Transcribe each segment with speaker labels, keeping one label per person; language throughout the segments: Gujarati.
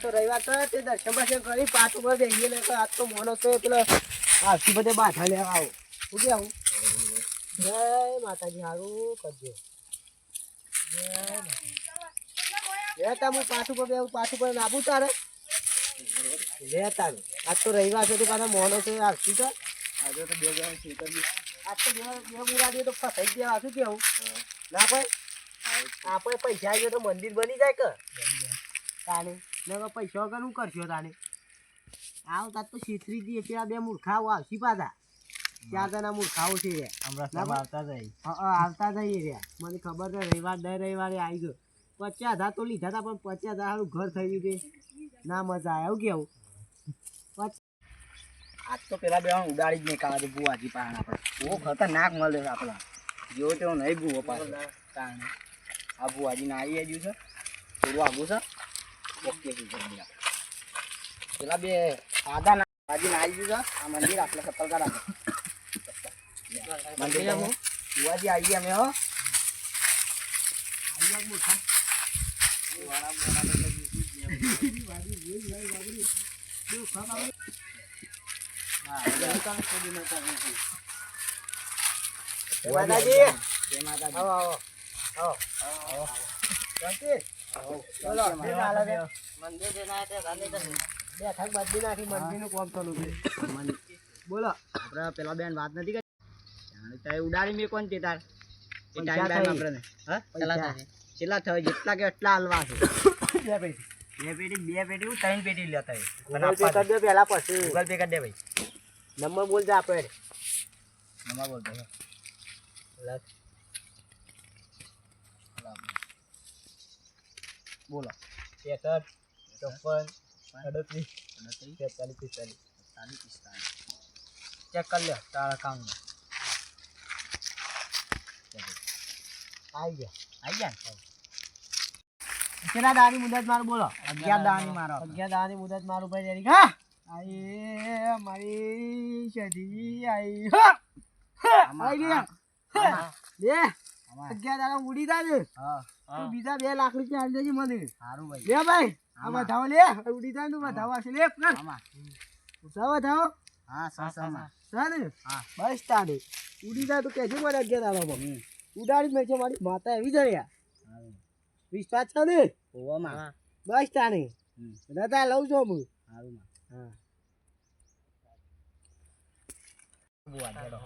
Speaker 1: તો રવિવાર તો તે દર્શન બર્શન કરી પાછું પર બેસીએ ને આજ તો મોનો છે પેલો આખી બધે બાધા લેવા આવો શું કે આવું જય માતાજી સારું કરજો લેતા હું પાછું પર પાછું પર આવું તારે લેતા આજ તો રવિવાર છે તો પાછા મોનો છે આખી તો આજે તો બે જણા છે આજ તો બે મુરાદીઓ તો ફસાઈ ગયા શું કેવું ના ભાઈ આપણે પૈસા આવી તો મંદિર બની જાય કે તાને ને પૈસા વગર શું કરશો તાને આવતા તો શીતરીજી પેલા બે મૂર્ખાઓ આવશી પાછા 4 જણા મૂર્ખાઓ છે રે આવતા જઈએ રે મને ખબર છે રવિવાર દર રવિવારે આવી ગયો 50,000 તો લીધા હતા પણ 50,000 સારું ઘર થઈ ગયું છે ના મજા આવે એવું કેવું આજ તો પેલા બે ઉડાડી જ નહીં કાઢે બુવાજી પાણ આપણે બહુ ખતરનાક મળે છે આપણા જેવો તેવો નહીં બુવો પાછો કારણે આ બુવાજી ના આવી ગયું છે થોડું આગું છે ઓકે પેલા બે આદા ના બાજી ના આવી ગયું છે આ મંદિર આપણે સફળતા રાખો મંદિર બુવાજી આવી ગયા અમે હો બોલો આપડે પેલા બેન વાત નથી કરી ઉડાડી મેં કોણ તે તાર કેટલા થયો જેટલા કે એટલા હલવા છે બે પેટી 3 પેટી લેતા ગૂગલ પે કરી દે પેલા પછી ગૂગલ પે કરી દે ભાઈ નંબર બોલજો આપણે નંબર બોલજો બોલો 63 54 38 43 ચેક કરી લે તારા કાઉન્ટ આવી ગયા કેટલા દાની મુદત મારું બોલો 11 દાની મારો 11 દાની મુદત મારું ભાઈ રેડી હા આઈ મારી શેઠી આઈ હા આઈ લે લે 11 દાડા ઉડી જા ને હા બીજા 2 લાખ રૂપિયા આલી દેજે મને સારું ભાઈ લે ભાઈ આ વધાવો લે ઉડી જા તું વધાવો છે લે કર ઉસાવા થાઓ હા સાસા સાને હા બસ તાને ઉડી જા તો કેજે મને 11 દાડા ઉડાડી મેં છે મારી માતા એવી જણ્યા વિશ્વાસ છે ને ઓવામાં બસ તાને દાદા લઉં છું હું સારું હા બુઆ દેડો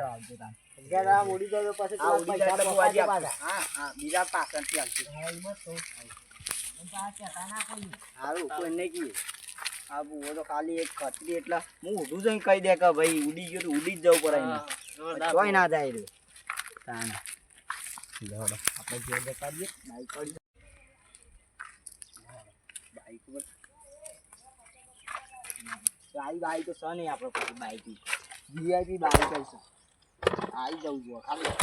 Speaker 1: આવજો તાન ગેરા મોડી જાય પછી પૈસા હા બીજા પાછળથી આવશે હા ઈ મત તો આ કેતા ના કોઈ સારું કોઈ નહીં કી આ બુઓ તો ખાલી એક કતરી એટલા હું ઉડું જઈને કહી દે કે ભાઈ ઉડી ગયો તો ઉડી જ જવું પડે કોઈ ના જાય રે તાન જોડો આપણે જે દેખાડીએ બાઈક પડી બાઈક પર બાઈક તો સને આપણે પછી બાઈક વીઆઈપી બાઈક છે આવી જવું જો ખાલી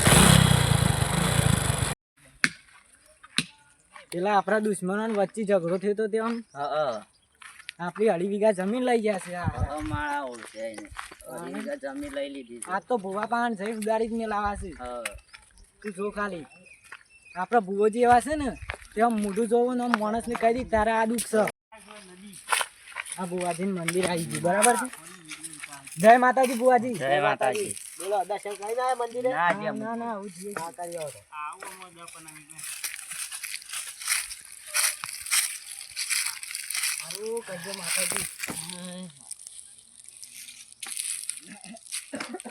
Speaker 1: પેલા આપણા દુશ્મનો વચ્ચે ઝઘડો થયો તો તે આમ આપણી 2.5 વીઘા જમીન લઈ ગયા છે માળા ઓળશે 2.5 વીઘા જમીન લઈ લીધી આ તો ભુવા પાન જઈ ઉડાડી જ મેલાવા છે તું જો ખાલી આપડા ભુવોજી એવા છે ને તેમ મોઢું જોવું ને માણસ ને કહી દી તારે આ દુઃખ છે આ ભુવાજી મંદિર આવી ગયું બરાબર છે જય માતાજી ભુવાજી જય માતાજી બોલો દર્શન કરીને આયા મંદિરે ના ના હું જીએ આ કર્યો હતો આવો મજા બનાવી આરો કજે માતાજી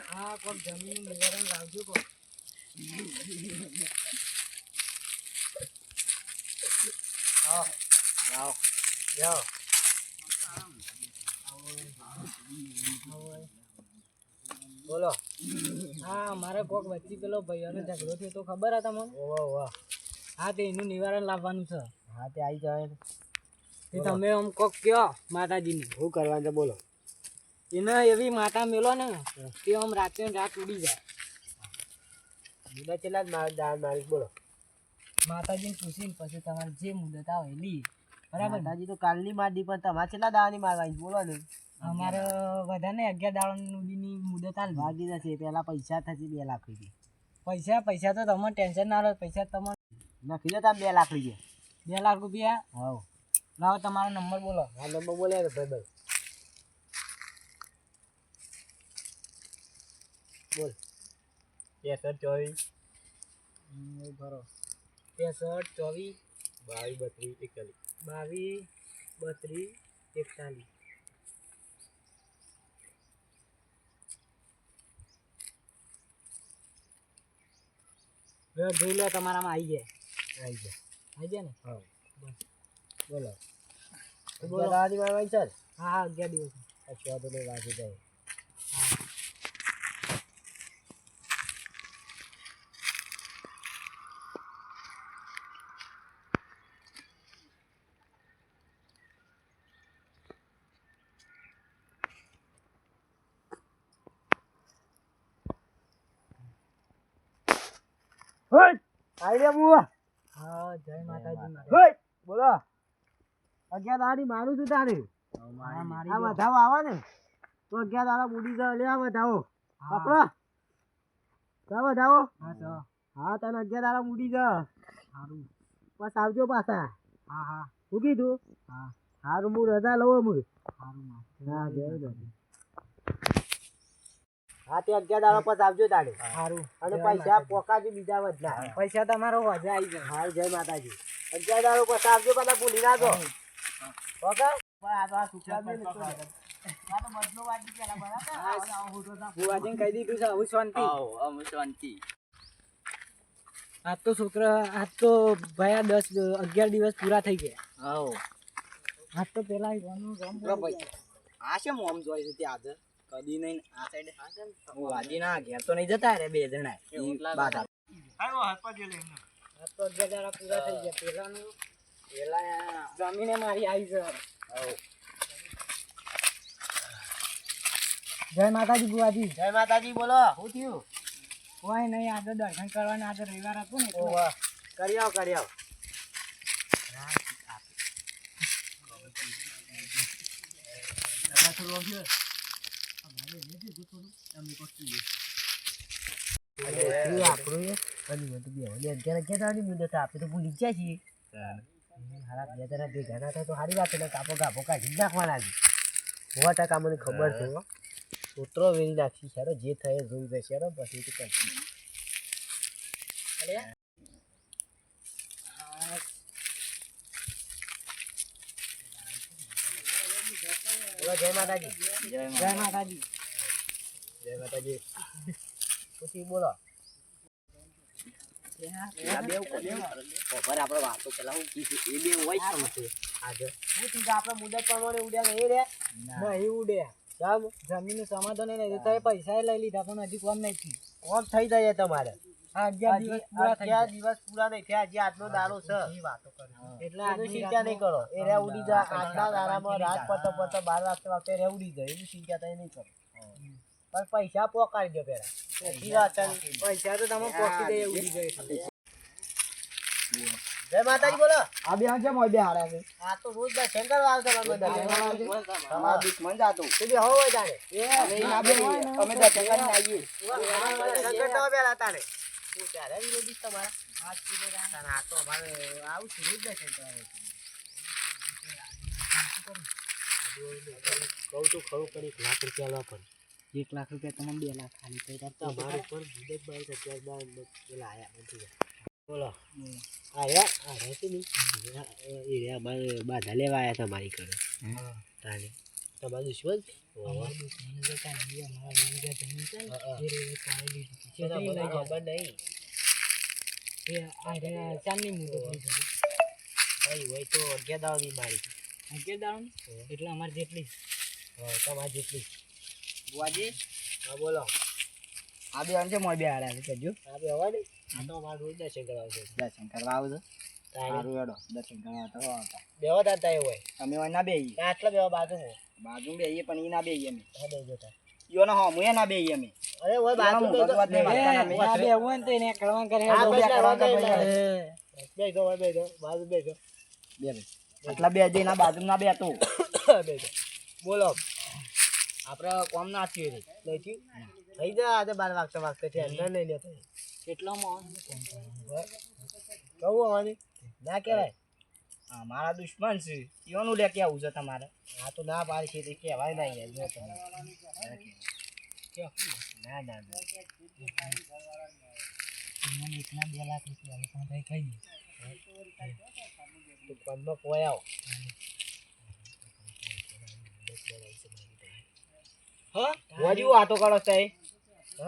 Speaker 1: હા કોણ જમીન નિવારણ લાવજો કો જાઓ બોલો હા મારે કોક વચ્ચે પેલો ભાઈઓને ઝઘડો થયો તો ખબર હતા મને હા તે એનું નિવારણ લાવવાનું છે હા તે આવી જાય તે તમે આમ કોક કયો માતાજીને શું કરવાનું છે બોલો એને એવી માતા મેલો ને તે આમ રાતે રાત ઉડી જાય મુદત કેટલા જ મારીશ બોલો માતાજીને પૂછીને પછી તમારે જે મુદત આવે લી બરાબર માતાજી તો કાલની મારી પણ તમારે કેટલા દાવાની મારવાની બોલો ને અમારે વધારે 11 દાડાની મુદત હાલ ભાગી જશે પેલા પૈસા થશે 2 લાખ રૂપિયા પૈસા તો તમને ટેન્શન ના લો પૈસા તમને નખી દો તમે 2 લાખ રૂપિયા 2 લાખ રૂપિયા હા
Speaker 2: લાવો તમારો નંબર બોલો.
Speaker 1: હા નંબર બોલે ને ભાઈ બોલ 63
Speaker 2: ભરો
Speaker 1: 63 24 22 32 41
Speaker 2: જોઈ લો તમારામાં આવી જાય.
Speaker 1: આવી ગયા
Speaker 2: આવી જાય ને?
Speaker 1: હા બોલો
Speaker 2: બોલો.
Speaker 1: દાદી મારવાની ચાલ
Speaker 2: હા હા 11 દિવસ.
Speaker 1: અચ્છા તો વાંચી જાય
Speaker 2: હા
Speaker 1: આઈ રે બુઆ
Speaker 2: હા જય માતાજી.
Speaker 1: બોલો 11 દાડી મારું છું તારે
Speaker 2: હા મારી
Speaker 1: આ વધાવો આવે ને તો 11 દાડા બુડી જાય લે આ વધાવો પકડો જા વધાવો
Speaker 2: હા તો
Speaker 1: હા તને 11 દાડા બુડી જા
Speaker 2: સારું.
Speaker 1: બસ આવજો પાછા
Speaker 2: હા હા
Speaker 1: શું કીધું
Speaker 2: હા
Speaker 1: હારું હું રજા લઉં હું
Speaker 2: સારું માં.
Speaker 1: હા જય દાદી હા તે 11 દાડા પછી આવજો તારે
Speaker 2: સારું.
Speaker 1: અને પૈસા પોકાજી બીજા વધના
Speaker 2: પૈસા તમારો હોજે આવી જાય.
Speaker 1: હા જય માતાજી 11 દાડા પછી આવજો પાછા ભૂલી ના જો ઓકે આ તો આ સુખા બી નતો આ તો બદલો વાજી પેલા બરાબર આવો હોતો તા
Speaker 2: બુવાજીને કહી દીધું છે હવે શાંતિ.
Speaker 3: અમે શાંતિ.
Speaker 2: આજ તો છોકરા આજ તો ભાઈ 11 દિવસ પૂરા થઈ ગયા.
Speaker 3: આવો
Speaker 2: આજ તો પેલા
Speaker 3: ભાઈ આ છે મોમ જોઈ છે ત્યાં આજે કદી નહીં આ સાઈડ હું વાજી ના ઘેર તો નહીં જતા રે બે જણા બાધા
Speaker 2: આજ તો 11 દાડા પૂરા થઈ ગયા. પેલાનું
Speaker 3: પેલા
Speaker 2: જમીને મારી આવી છે. જય માતાજી બુવાજી.
Speaker 1: જય માતાજી બોલો શું થયું
Speaker 2: કોઈ નહીં આજે દર્શન કરવાના. આજે રવિવાર હતું ને એટલે.
Speaker 1: ઓહો કરી આવ આપણે તો ભૂલી ગયા છીએ હારા 2 જણા ભેગા ના થાય તો સારી વાત એટલે કાપો કાપો કાઢી નાખવાના છે 100% મને ખબર છે ઉતરો વેરી નાખી છે જે થાય જોઈ જશે પછી તો કરશું જય માતાજી
Speaker 2: જય માતાજી.
Speaker 1: જય માતાજી પછી બોલો
Speaker 3: આપણે વાતો પેલા હું કીધું એ બે હોય છે
Speaker 1: આજે હું તીધા આપણે મુદત પ્રમાણે ઉડ્યા નહીં રે
Speaker 2: નહીં ઉડે.
Speaker 1: જામ
Speaker 2: જમીન સમાધાન નહીં તો પૈસા લઈ લીધા પણ હજી કોમ નહીં થયું.
Speaker 1: કોમ થઈ જાય તમારે
Speaker 2: આ 11 દિવસ પૂરા થઈ
Speaker 1: 11
Speaker 2: ગયા.
Speaker 1: દિવસ પૂરા નહીં થયા હજી આજનો દાડો છે
Speaker 2: વાતો કરી
Speaker 1: એટલે આજની ચિંતા નહીં કરો એ રે ઉડી જા આજના દાડામાં રાત પતો 12 વાગતે વાગતે રે ઉડી જાય એવી ચિંતા તમે નહીં કરો પણ પૈસા પોકાડી દો પેલા એથી વાત છે.
Speaker 2: પૈસા તો તમે પોકી દે ઉડી જાય.
Speaker 1: જય માતાજી બોલો
Speaker 2: આ બે છે મોય બે હારા છે.
Speaker 1: આ તો રોજ દર્શન કરવા આવતા
Speaker 3: તમારા દુશ્મન જાતો
Speaker 1: તું બી હોય તારે
Speaker 3: અમે ના બે અમે દર્શન કરીને આવીએ
Speaker 1: દર્શન કરતા પેલા તારે તું ત્યારે વિરોધી તમારા આ તો અમારે આવું છું રોજ દર્શન કરવા કહું તો ખરું કરી 1 લાખ રૂપિયા લો પણ
Speaker 2: 1 લાખ રૂપિયા તમને 2 લાખ ખાલી પૈસા
Speaker 1: તમારું પર વિદેશ બાઈ અત્યાર બાદ પેલા આયા નથી બોલો આયા આ રહેતી નહીં એ રે અમારે બાધા લેવા આયા તમારી ઘરે તાને તમારું દુશ્મન
Speaker 2: ચાંદની મુદત
Speaker 1: હોય તો 11 દાવાની મારી
Speaker 2: 11 દાડો એટલે અમારે જેટલી
Speaker 1: તમારી જેટલી
Speaker 3: બુવાજી
Speaker 1: હા બોલો
Speaker 3: આ બે છે મોય બે હારા છે કહેજો
Speaker 1: આ બે હવા નહીં આ તો અમારે રોજ દર્શન કરવા છે
Speaker 3: દર્શન કરવા આવજો
Speaker 1: તારે
Speaker 3: સારું હેડો દર્શન કરવા તો આવતા
Speaker 1: બેવા દાતા એવું હોય
Speaker 3: અમે હોય ના બેહીએ
Speaker 1: આટલા બેવા બાજુ હું
Speaker 3: બાજુ બેહીએ પણ ઈ ના બેહીએ અમે
Speaker 1: હા બે જોતા
Speaker 3: યો ના હો મુએ ના બેહીએ અમે
Speaker 1: અરે ઓય બાજુ બે
Speaker 3: વાત નહીં વાંચતા
Speaker 2: બે હોય ને તો એને કળવા કરે.
Speaker 1: હા
Speaker 3: બે કરવા તો
Speaker 1: બે જો બે જો બાજુ બે જો
Speaker 3: બે ભાઈ એટલા બે જઈ ના બાજુ ના બે તો
Speaker 1: બે જો બોલો આપણે કોમ ના થયું રે નહીં થયું થઈ જા આજે 12 વાગતે ટેન્શન નહીં લેતો
Speaker 2: કેટલામાં
Speaker 1: કહું આવવાની ના કહેવાય
Speaker 3: મારા દુશ્મન છે ઈઓનું લે કે આવું છે તમારે
Speaker 1: આ તો ના પાડી છે તે કહેવાય ના યાર જો તમે ના ના ના
Speaker 3: મને એકના 2 લાખ રૂપિયા પણ ભાઈ કહી દે
Speaker 1: તું પદમાં પોયાવ
Speaker 3: હા વજુ વાતો કરો છે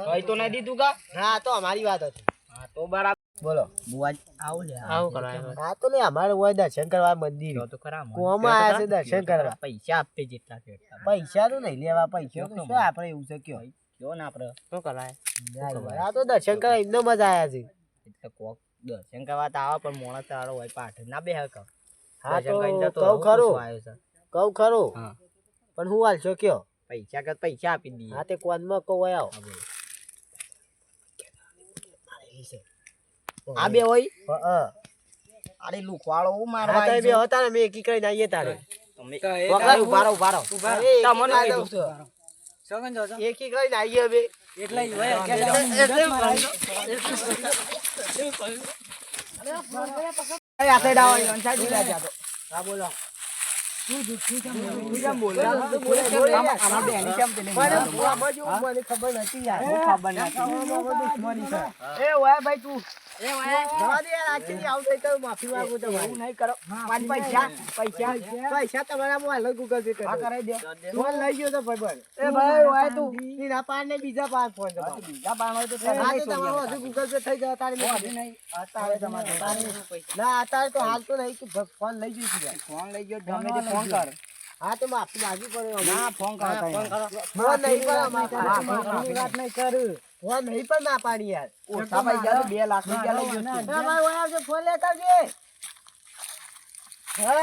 Speaker 3: કઈ તો નહીં દીધું કા
Speaker 1: હા આ તો અમારી વાત હતી
Speaker 3: હા તો બરાબર
Speaker 1: બોલો
Speaker 3: બુઆ આવું લે
Speaker 1: આવું કરાય આ તો ને અમારે હોય દર્શન કરવા મંદિર
Speaker 3: તો ખરા
Speaker 1: કોમાં આયા છે દર્શન કરવા
Speaker 3: પૈસા આપે જેટલા છે એટલા
Speaker 1: પૈસા તો નહીં લેવા પૈસા તો શું આપણે એવું છે કયો
Speaker 3: કયો ને આપણે શું કરાય
Speaker 1: આ તો દર્શન કરવા એમને મજા આયા છે
Speaker 3: એટલે કોક દર્શન કરવા તો આવે પણ મોણસ તારો હોય પાઠ ના બે હક
Speaker 1: હા તો કહું ખરું કહું ખરું
Speaker 3: હા
Speaker 1: પણ હું હાલ છો કયો
Speaker 3: પૈસા કર પૈસા આપી દઈએ
Speaker 1: હા તે કોનમાં કહું હોય આવો
Speaker 3: આ બે હોય
Speaker 1: હા
Speaker 3: અરે લુખવાળો હું
Speaker 1: હા
Speaker 3: મારવા
Speaker 1: તો બે હતા ને મેં એકી કરીને આવીએ તારે
Speaker 3: તમે
Speaker 1: વગર ઉભા રહો ઉભા રહો
Speaker 3: તમને
Speaker 1: અરે,
Speaker 3: કીધું.
Speaker 2: સગન જો
Speaker 1: એકી કરીને આવીએ હવે
Speaker 2: એટલે ઈ હોય કે
Speaker 3: આ સાઈડ આવો ઈવન સાઈડ ઉડા જા તો
Speaker 1: હા બોલો
Speaker 3: આમાં બેની કેમ તે નહીં
Speaker 1: મને ખબર નથી યાર
Speaker 3: ખબર નથી
Speaker 1: એ ઓય ભાઈ તું એ ઓય જવા દે યાર આજથી આવું થઈ તો માફી માંગુ તમારી
Speaker 3: એવું નહીં કરો પાંચ પૈસા પૈસા
Speaker 1: પૈસા તમારા મોબાઈલ ગૂગલ પે
Speaker 3: આ
Speaker 1: કરી
Speaker 3: કરાઈ દે
Speaker 1: ફોન લઈ ગયો તો ભાઈ
Speaker 3: એ ભાઈ ઓય તું
Speaker 1: ના પાડ ને બીજા પાંચ ફોન તમારો
Speaker 3: બીજા બાણ હોય તો
Speaker 1: હા તો તમારો હજુ ગૂગલ પે થઈ જાય તારે
Speaker 3: નહીં અત્યારે તમારે
Speaker 1: ના અત્યારે તો હાલ તો નહીં કે ફોન લઈ જઈશું
Speaker 3: ફોન લઈ ગયો ગમે તે ફોન કર
Speaker 1: હા તો માફી માંગવી પડે
Speaker 3: ના ફોન કરો
Speaker 1: ફોન
Speaker 3: કરો
Speaker 1: ફોન નહીં પણ
Speaker 3: માફી
Speaker 1: વાત નહીં કરું ફોન નહીં પણ ના પાડી યાર
Speaker 3: ઓછા પૈસા તો 2 લાખ રૂપિયા લઈ ગયો તું.
Speaker 1: ભાઈ ઓય આવજો ફોન લેતા આવજે હે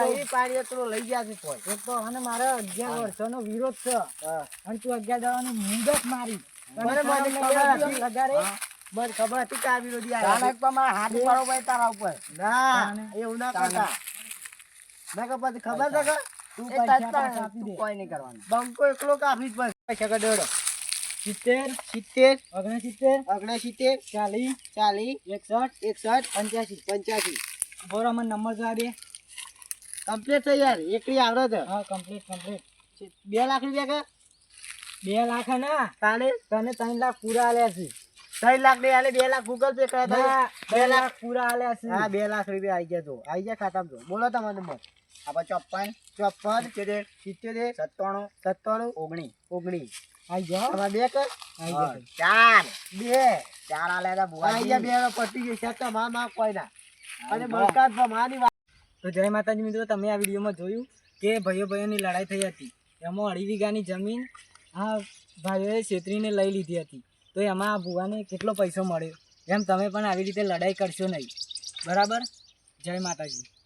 Speaker 1: નહીં પાડી તો લઈ ગયા છે ફોન
Speaker 2: એક તો અને મારે 11 વર્ષનો વિરોધ છે
Speaker 1: હા
Speaker 2: અને તું 11 દાડાની મુદત મારી
Speaker 1: મને ખબર હતી કે આ વિરોધી
Speaker 3: તારા
Speaker 1: આવ્યા
Speaker 3: એક પર મારા હાથ ઉપાડો ભાઈ તારા ઉપર
Speaker 1: ના એવું ના કરતા ના કે પછી ખબર છે કે
Speaker 2: તું
Speaker 3: એ
Speaker 2: પૈસા
Speaker 3: તારા
Speaker 2: આપી દે
Speaker 3: કોઈ નહીં કરવાનું
Speaker 1: બંકો એકલો કાફી જ પડે પૈસા કઢોડો
Speaker 2: 70
Speaker 1: 70
Speaker 2: 69
Speaker 1: 69
Speaker 2: 40
Speaker 1: 40
Speaker 2: 61
Speaker 1: 61 85
Speaker 2: બોરો મને નંબર જો દે
Speaker 1: કમ્પ્લીટ છે યાર એકલી આવડે છે
Speaker 2: હા કમ્પ્લીટ
Speaker 1: 2 લાખ રૂપિયા કે
Speaker 2: 2 લાખ ના
Speaker 1: તાને
Speaker 2: તને 3 લાખ પૂરા આલ્યા છે
Speaker 1: 3 લાખ ને આલે 2 લાખ ગૂગલ પે કર્યા
Speaker 2: ના
Speaker 1: હતા
Speaker 2: 2 લાખ પૂરા આલ્યા છે
Speaker 1: હા 2 લાખ રૂપિયા આવી ગયા તો આવી ગયા ખાતામાં તો બોલો તમારો નંબર
Speaker 3: આપણે
Speaker 1: 54
Speaker 3: 70
Speaker 1: 70
Speaker 3: 97
Speaker 1: 97
Speaker 3: 19
Speaker 1: 19
Speaker 2: આઈ જાઓ
Speaker 1: તમારે બે કર
Speaker 2: આઈ જાઓ
Speaker 3: ચાર
Speaker 1: બે
Speaker 3: ચાર આલે તા
Speaker 1: આવી ગયા બે નો પતી ગઈ છે તમારા માં કોઈ ના અને બરકાત ભમાની વાત
Speaker 2: તો જય માતાજી મિત્રો, તમે આ વિડીયોમાં જોયું કે ભાઈઓની લડાઈ થઈ હતી. એમાં 2.5 વીઘાની જમીન આ ભાઈઓએ છેતરીને લઈ લીધી હતી. તો એમાં આ ભુવાને કેટલો પૈસો મળ્યો, એમ તમે પણ આવી રીતે લડાઈ કરશો નહીં. બરાબર. જય માતાજી.